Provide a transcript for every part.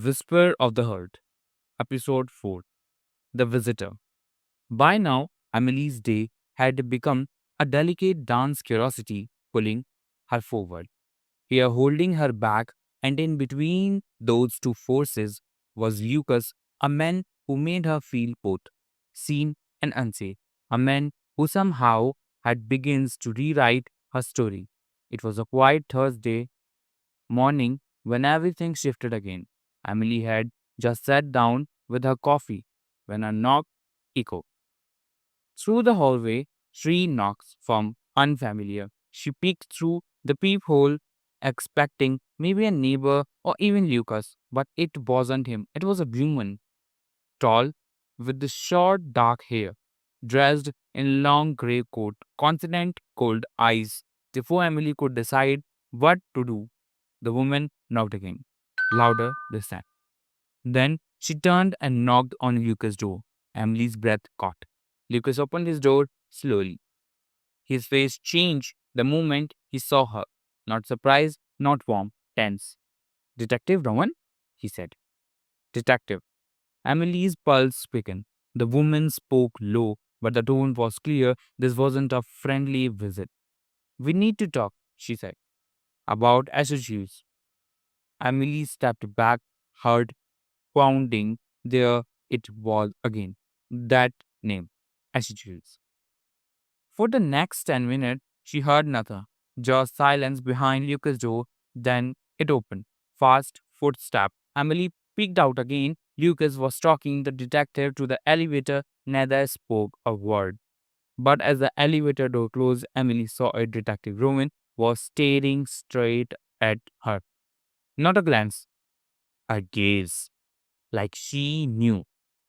Whisper of the Heart, Episode 4, The Visitor. By now, Emily's day had become a delicate dance curiosity pulling her forward. Here, holding her back, and in between those two forces was Lucas, a man who made her feel both seen and unsafe, a man who somehow had begins to rewrite her story. It was a quiet Thursday morning when everything shifted again. Emily had just sat down with her coffee when a knock echoed. Through the hallway, three knocks from unfamiliar. She peeked through the peephole, expecting maybe a neighbor or even Lucas, but it wasn't him. It was a woman, tall, with the short dark hair, dressed in long grey coat, confident, cold eyes. Before Emily could decide what to do, the woman knocked again, louder this time. Then she turned and knocked on Lucas' door. Emily's breath caught. Lucas opened his door slowly. His face changed the moment he saw her. Not surprised, not warm, tense. Detective Rowan? He said. Detective. Emily's pulse quickened. The woman spoke low, but the tone was clear. This wasn't a friendly visit. We need to talk, she said, about SOGs. Emily stepped back, heart pounding. There it was again. That name, SOGs. For the next 10 minutes, she heard nothing. Just silence behind Lucas' door. Then it opened. Fast footstep. Emily peeked out again. Lucas was talking the detective to the elevator. Neither spoke a word. But as the elevator door closed, Emily saw a detective Roman was staring straight at her. Not a glance, a gaze. Like she knew.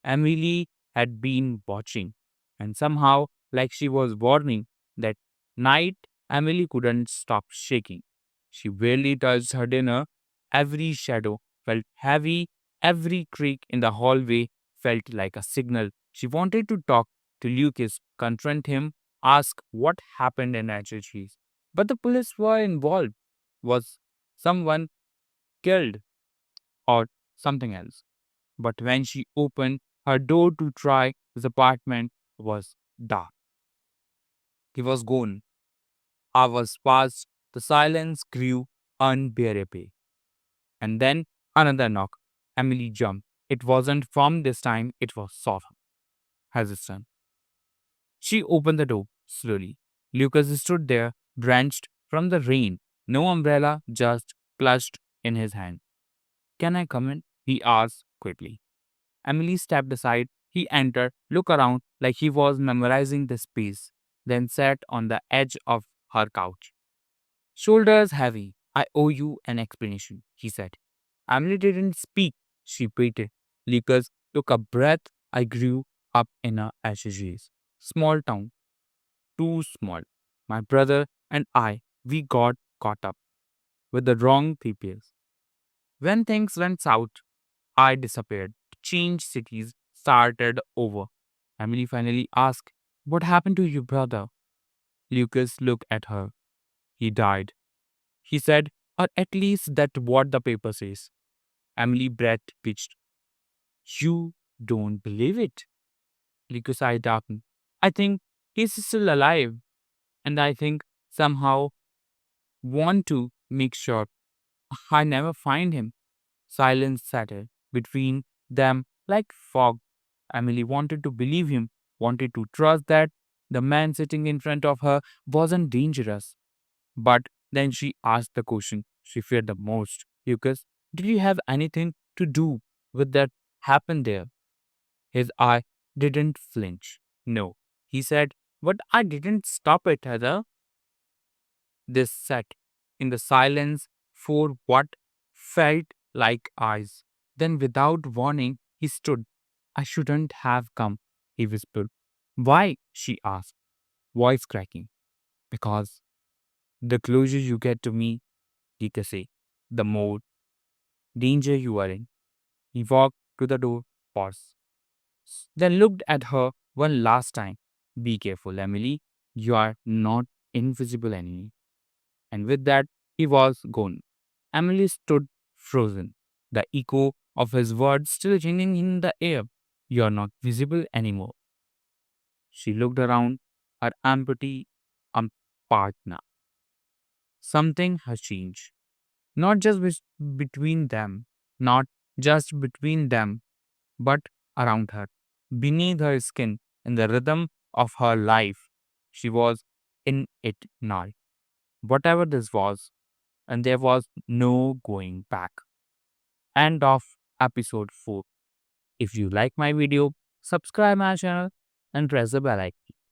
Emily had been watching, and somehow, like she was warning, that night Emily couldn't stop shaking. She barely touched her dinner. Every shadow felt heavy, every creak in the hallway felt like a signal. She wanted to talk to Lucas, confront him, ask what happened in HHEs. But the police were involved. Was someone killed or something else? But when she opened her door to try, his apartment was dark. He was gone. Hours passed. The silence grew unbearable. And then another knock. Emily jumped. It wasn't from this time, it was soft, hesitant. She opened the door slowly. Lucas stood there, drenched from the rain. No umbrella, just clutched in his hand. Can I come in? He asked quickly. Emily stepped aside. He entered, looked around like he was memorizing the space, then sat on the edge of her couch. Shoulders heavy. I owe you an explanation, he said. Emily didn't speak. She waited. Lucas took a breath. I grew up in a HGs. Small town. Too small. My brother and I, we got caught up with the wrong people. When things went south, I disappeared. Changed cities, started over. Emily finally asked, what happened to your brother? Lucas looked at her. He died. He said, or at least that's what the paper says. Emily breath pitched. You don't believe it? Lucas' eye darkened. I think he's still alive, and I think somehow want to make sure I never find him. Silence settled between them like fog. Emily wanted to believe him, wanted to trust that the man sitting in front of her wasn't dangerous. But then she asked the question she feared the most. Lucas, did you have anything to do with that happened there? His eye didn't flinch. No, he said, but I didn't stop it, Heather. This sat in the silence for what felt like eyes. Then, without warning, he stood. I shouldn't have come, he whispered. Why? She asked, voice cracking. Because the closer you get to me, Gita said, the more danger you are in. He walked to the door, paused, then looked at her one last time. Be careful, Emily. You are not invisible enemy. And with that, he was gone. Emily stood frozen. The echo of his words still ringing in the air. You're not visible anymore. She looked around her empty partner. Something has changed. Not just between them, not just between them, but around her, beneath her skin, in the rhythm of her life. She was in it now. Whatever this was, and there was no going back. End of episode 4. If you like my video, subscribe my channel and press the bell icon.